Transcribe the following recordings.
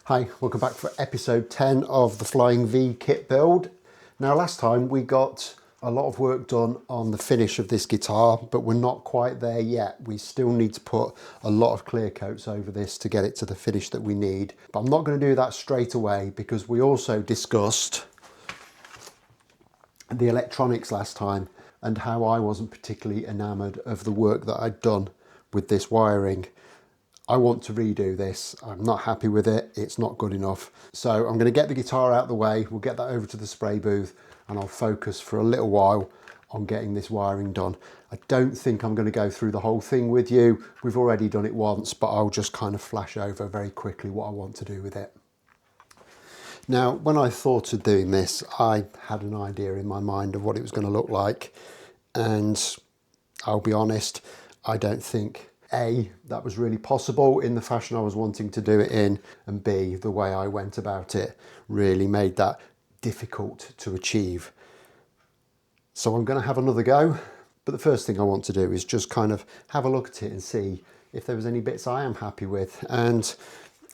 Hi, welcome back for episode 10 of the Flying V kit build. Now last time we got a lot of work done on the finish of this guitar, but we're not quite there yet. We still need to put a lot of clear coats over this to get it to the finish that we need. But I'm not going to do that straight away because we also discussed the electronics last time and how I wasn't particularly enamoured of the work that I'd done with this wiring. I want to redo this. I'm not happy with it. It's not good enough. So I'm going to get the guitar out of the way. We'll get that over to the spray booth and I'll focus for a little while on getting this wiring done. I don't think I'm going to go through the whole thing with you. We've already done it once, but I'll just kind of flash over very quickly what I want to do with it. Now, when I thought of doing this, I had an idea in my mind of what it was going to look like. And I'll be honest, I don't think A, that was really possible in the fashion I was wanting to do it in, and B, the way I went about it really made that difficult to achieve. So I'm going to have another go, but the first thing I want to do is just kind of have a look at it and see if there was any bits I am happy with. And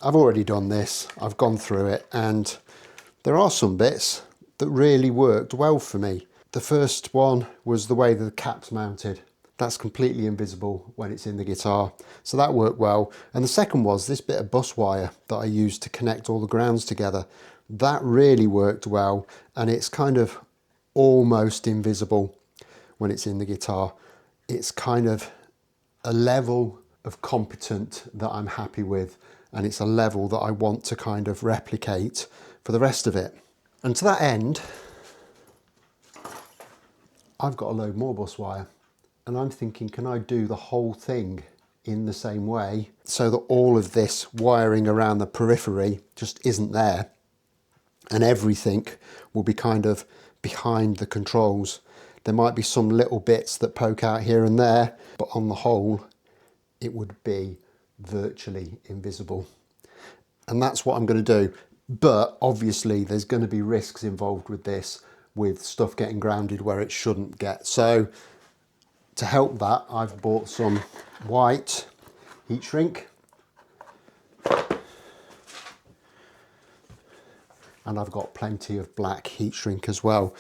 I've already done this, I've gone through it, and there are some bits that really worked well for me. The first one was the way the cap's mounted. That's completely invisible when it's in the guitar, so that worked well. And the second was this bit of bus wire that I used to connect all the grounds together. That really worked well, and it's kind of almost invisible when it's in the guitar. It's kind of a level of competent that I'm happy with, and it's a level that I want to kind of replicate for the rest of it. And to that end, I've got a load more bus wire. And I'm thinking, can I do the whole thing in the same way so that all of this wiring around the periphery just isn't there and everything will be kind of behind the controls. There might be some little bits that poke out here and there, but on the whole, it would be virtually invisible. And that's what I'm going to do. But obviously there's going to be risks involved with this, with stuff getting grounded where it shouldn't get. So to help that, I've bought some white heat shrink, and I've got plenty of black heat shrink as well.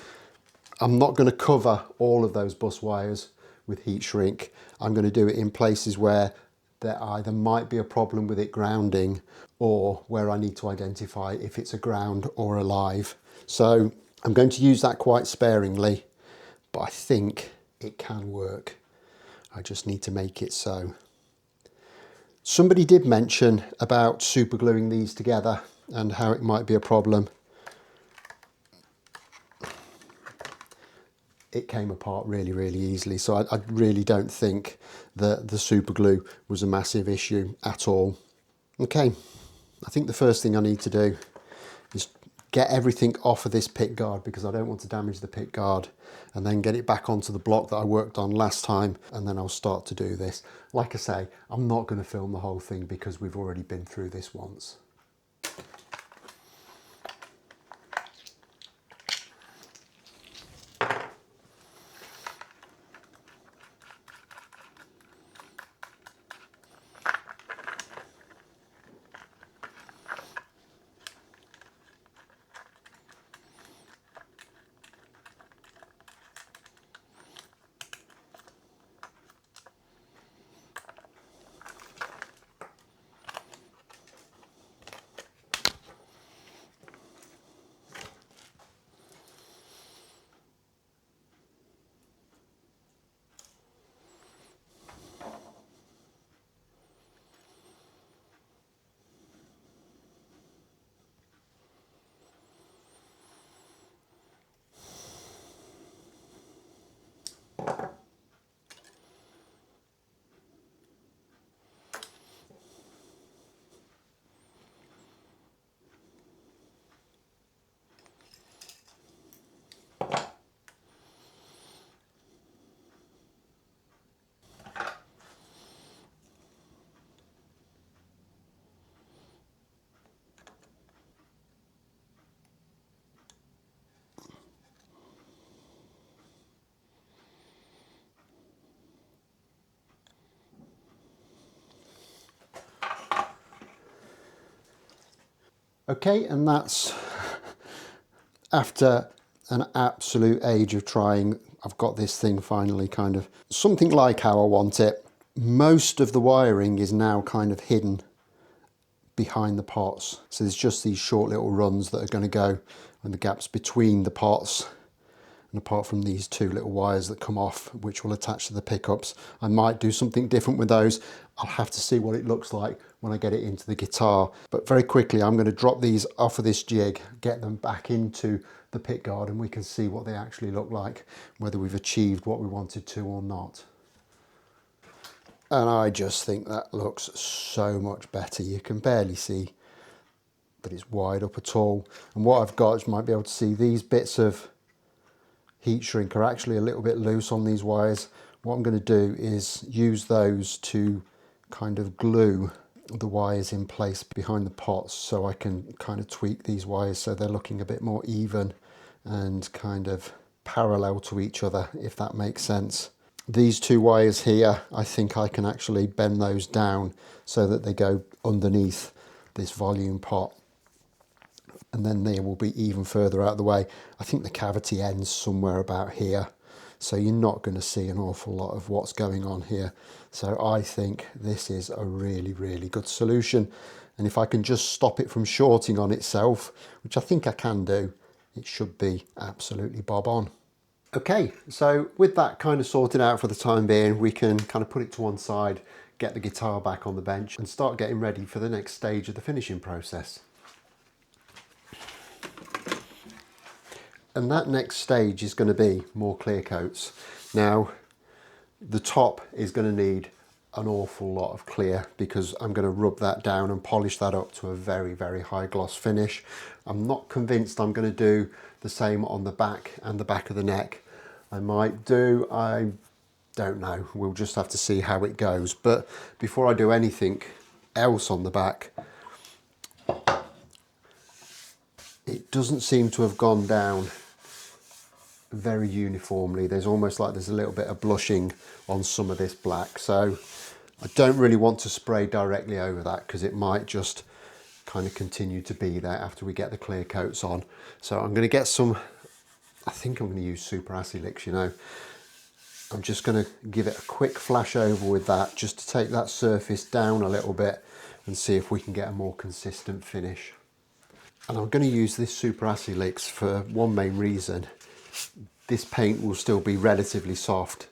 I'm not going to cover all of those bus wires with heat shrink. I'm going to do it in places where there either might be a problem with it grounding or where I need to identify if it's a ground or a live. So I'm going to use that quite sparingly, but I think it can work. I just need to make it so. Somebody did mention about super gluing these together and how it might be a problem. It came apart really, really easily. So I really don't think that the super glue was a massive issue at all. Okay, I think the first thing I need to do is get everything off of this pick guard because I don't want to damage the pick guard, and then get it back onto the block that I worked on last time, and then I'll start to do this. Like I say, I'm not going to film the whole thing because we've already been through this once. Okay, and that's after an absolute age of trying. I've got this thing finally kind of something like how I want it. Most of the wiring is now kind of hidden behind the pots. So there's just these short little runs that are going to go and the gaps between the pots. And apart from these two little wires that come off, which will attach to the pickups, I might do something different with those. I'll have to see what it looks like when I get it into the guitar. But very quickly, I'm going to drop these off of this jig, get them back into the pick guard, and we can see what they actually look like, whether we've achieved what we wanted to or not. And I just think that looks so much better. You can barely see that it's wide up at all. And what I've got is, you might be able to see, these bits of heat shrink are actually a little bit loose on these wires. What I'm going to do is use those to kind of glue the wires in place behind the pots, so I can kind of tweak these wires so they're looking a bit more even and kind of parallel to each other, if that makes sense. These two wires here, I think I can actually bend those down so that they go underneath this volume pot, and then they will be even further out of the way. I think the cavity ends somewhere about here, so you're not going to see an awful lot of what's going on here. So I think this is a really, really good solution. And if I can just stop it from shorting on itself, which I think I can do, it should be absolutely bob on. Okay, so with that kind of sorted out for the time being, we can kind of put it to one side, get the guitar back on the bench and start getting ready for the next stage of the finishing process. And that next stage is going to be more clear coats. Now, the top is going to need an awful lot of clear, because I'm going to rub that down and polish that up to a very, very high gloss finish. I'm not convinced I'm going to do the same on the back and the back of the neck. I might do, I don't know. We'll just have to see how it goes. But before I do anything else on the back, it doesn't seem to have gone down very uniformly. There's almost like there's a little bit of blushing on some of this black. So I don't really want to spray directly over that, because it might just kind of continue to be there after we get the clear coats on. So I'm going to get some, I think I'm going to use Super Acrylics, you know. I'm just going to give it a quick flash over with that, just to take that surface down a little bit and see if we can get a more consistent finish. And I'm going to use this Super Acrylics for one main reason. This paint will still be relatively soft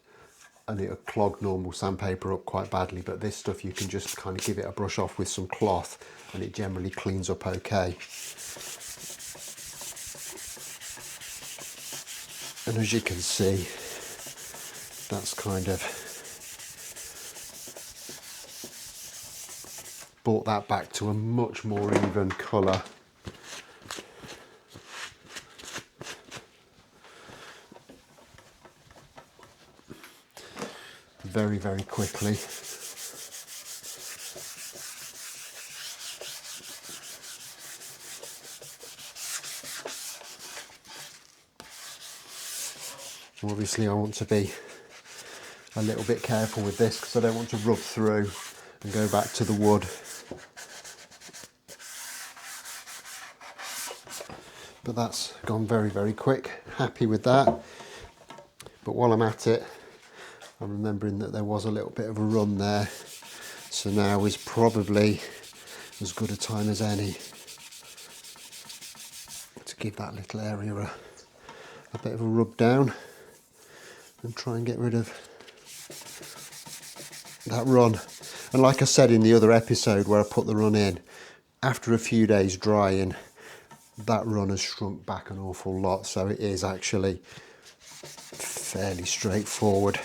and it'll clog normal sandpaper up quite badly, but this stuff you can just kind of give it a brush off with some cloth and it generally cleans up okay. And as you can see, that's kind of brought that back to a much more even colour. Very, very quickly. Obviously I want to be a little bit careful with this, because I don't want to rub through and go back to the wood. But that's gone very, very quick. Happy with that. But while I'm at it, I'm remembering that there was a little bit of a run there. So now is probably as good a time as any to give that little area a bit of a rub down and try and get rid of that run. And like I said in the other episode where I put the run in, after a few days drying, that run has shrunk back an awful lot. So it is actually fairly straightforward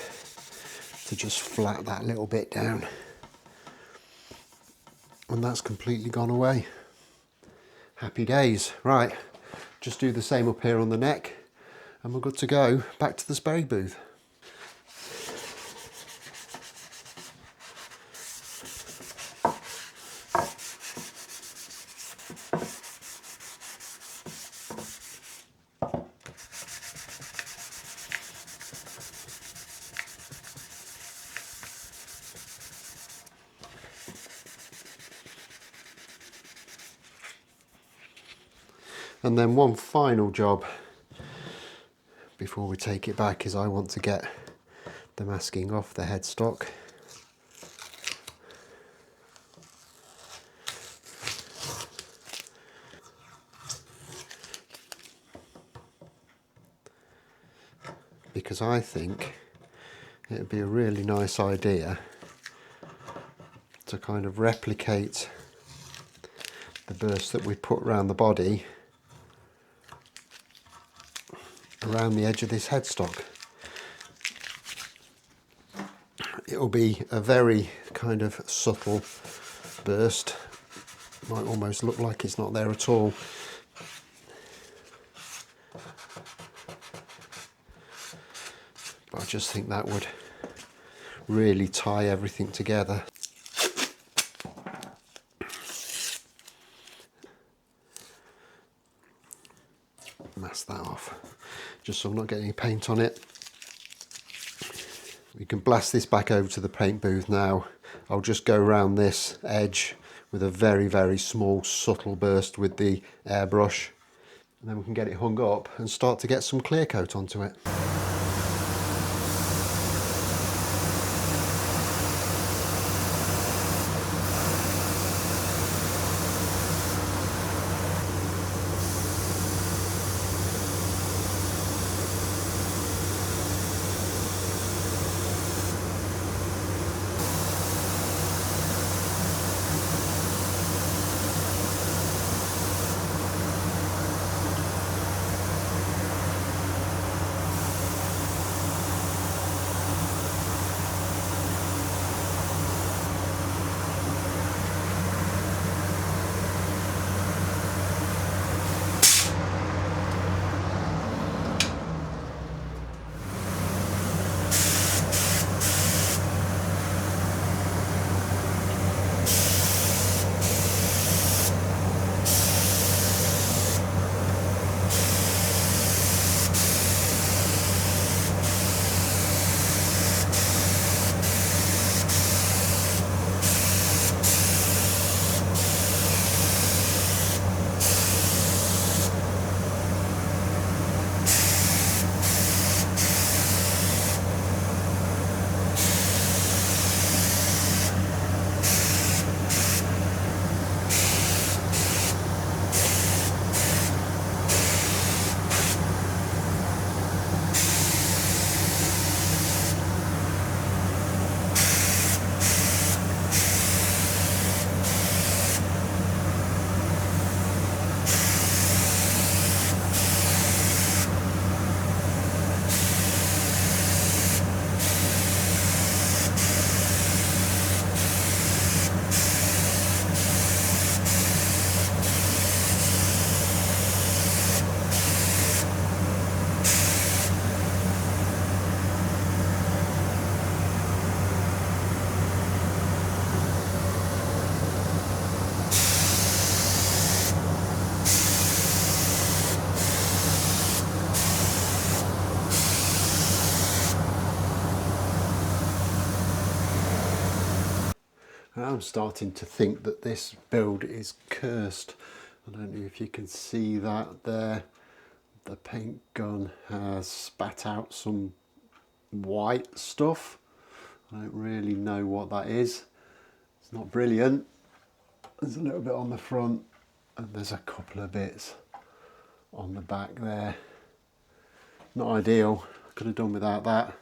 to just flat that little bit down. And that's completely gone away. Happy days. Right, just do the same up here on the neck and we're good to go. Back to the spray booth. And then one final job before we take it back is I want to get the masking off the headstock. Because I think it would be a really nice idea to kind of replicate the burst that we put around the body around the edge of this headstock. It will be a very kind of subtle burst, might almost look like it's not there at all. But I just think that would really tie everything together. Mask that off, just so I'm not getting any paint on it. We can blast this back over to the paint booth now. I'll just go around this edge with a very, very small subtle burst with the airbrush, and then we can get it hung up and start to get some clear coat onto it. I'm starting to think that this build is cursed. I don't know if you can see that there. The paint gun has spat out some white stuff. I don't really know what that is. It's not brilliant. There's a little bit on the front and there's a couple of bits on the back there. Not ideal. Could have done without that.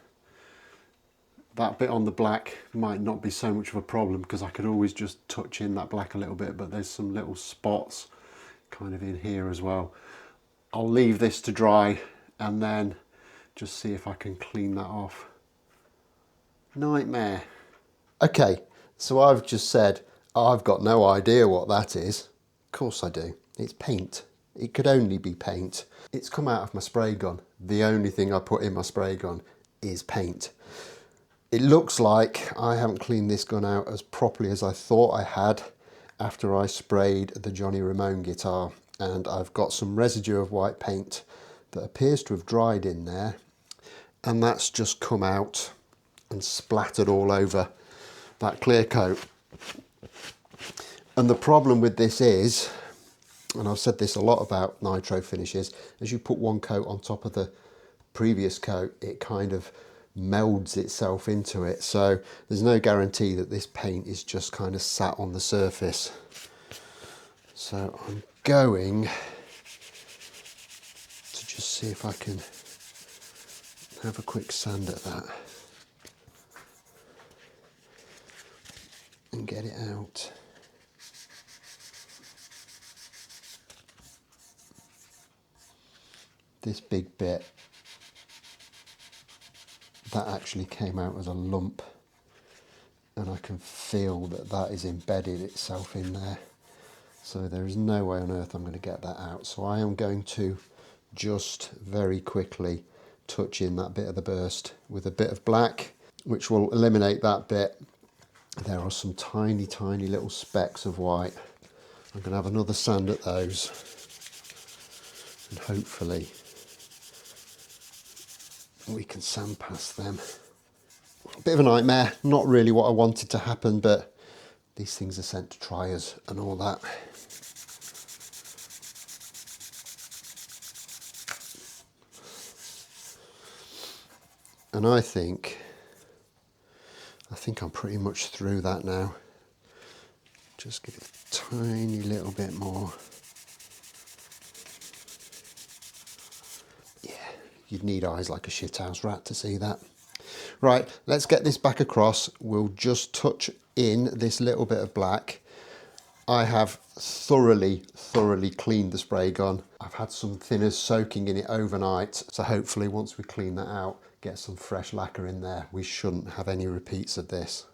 That bit on the black might not be so much of a problem because I could always just touch in that black a little bit, but there's some little spots kind of in here as well. I'll leave this to dry and then just see if I can clean that off. Nightmare. Okay, so I've just said I've got no idea what that is. Of course I do. It's paint. It could only be paint. It's come out of my spray gun. The only thing I put in my spray gun is paint. It looks like I haven't cleaned this gun out as properly as I thought I had after I sprayed the Johnny Ramone guitar, and I've got some residue of white paint that appears to have dried in there, and that's just come out and splattered all over that clear coat. And the problem with this is And I've said this a lot about nitro finishes, as you put one coat on top of the previous coat, it kind of melds itself into it. So there's no guarantee that this paint is just kind of sat on the surface. So I'm going to just see if I can have a quick sand at that and get it out. This big bit, that actually came out as a lump, and I can feel that that is embedded itself in there. So there is no way on earth I'm going to get that out. So I am going to just very quickly touch in that bit of the burst with a bit of black, which will eliminate that bit. There are some tiny, tiny little specks of white. I'm going to have another sand at those, and hopefully we can sand past them. A bit of a nightmare, not really what I wanted to happen, but these things are sent to try us and all that. And I think I'm pretty much through that now. Just give it a tiny little bit more. Yeah, you'd need eyes like a shithouse rat to see that. Right, let's get this back across. We'll just touch in this little bit of black. I have thoroughly cleaned the spray gun. I've had some thinners soaking in it overnight, so hopefully once we clean that out, get some fresh lacquer in there, we shouldn't have any repeats of this.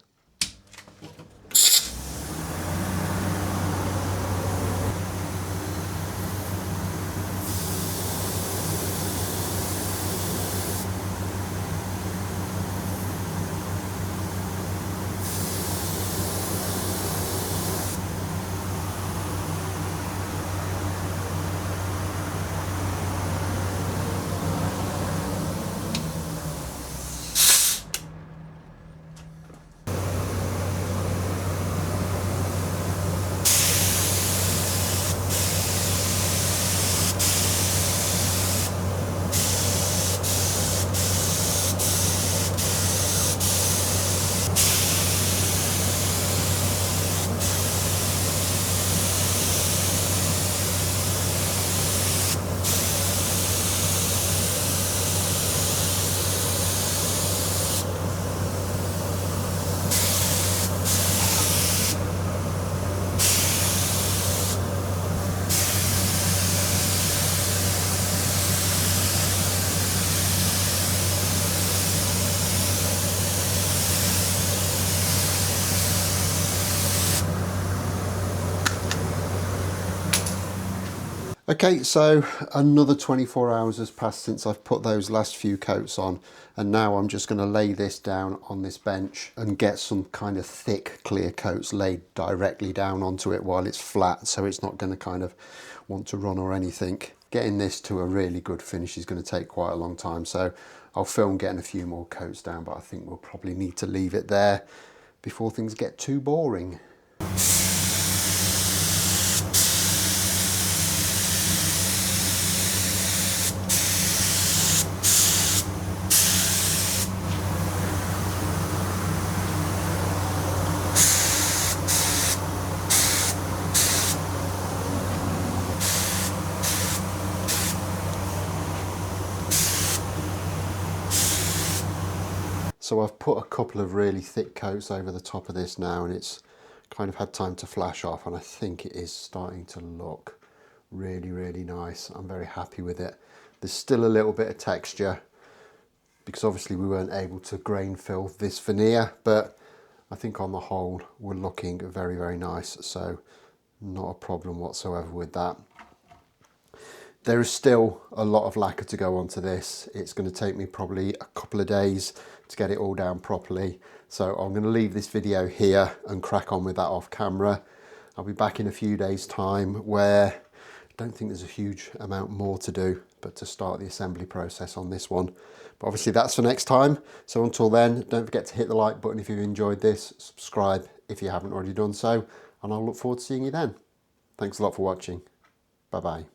Okay, so another 24 hours has passed since I've put those last few coats on, and now I'm just going to lay this down on this bench and get some kind of thick clear coats laid directly down onto it while it's flat, so it's not going to kind of want to run or anything. Getting this to a really good finish is going to take quite a long time, so I'll film getting a few more coats down, but I think we'll probably need to leave it there before things get too boring. So I've put a couple of really thick coats over the top of this now, and it's kind of had time to flash off, and I think it is starting to look really nice. I'm very happy with it. There's still a little bit of texture because obviously we weren't able to grain fill this veneer, but I think on the whole we're looking very nice, so not a problem whatsoever with that. There is still a lot of lacquer to go onto this. It's going to take me probably a couple of days to get it all down properly. So I'm going to leave this video here and crack on with that off camera. I'll be back in a few days time where I don't think there's a huge amount more to do, but to start the assembly process on this one. But obviously that's for next time. So until then, don't forget to hit the like button if you've enjoyed this, subscribe if you haven't already done so, and I'll look forward to seeing you then. Thanks a lot for watching. Bye bye.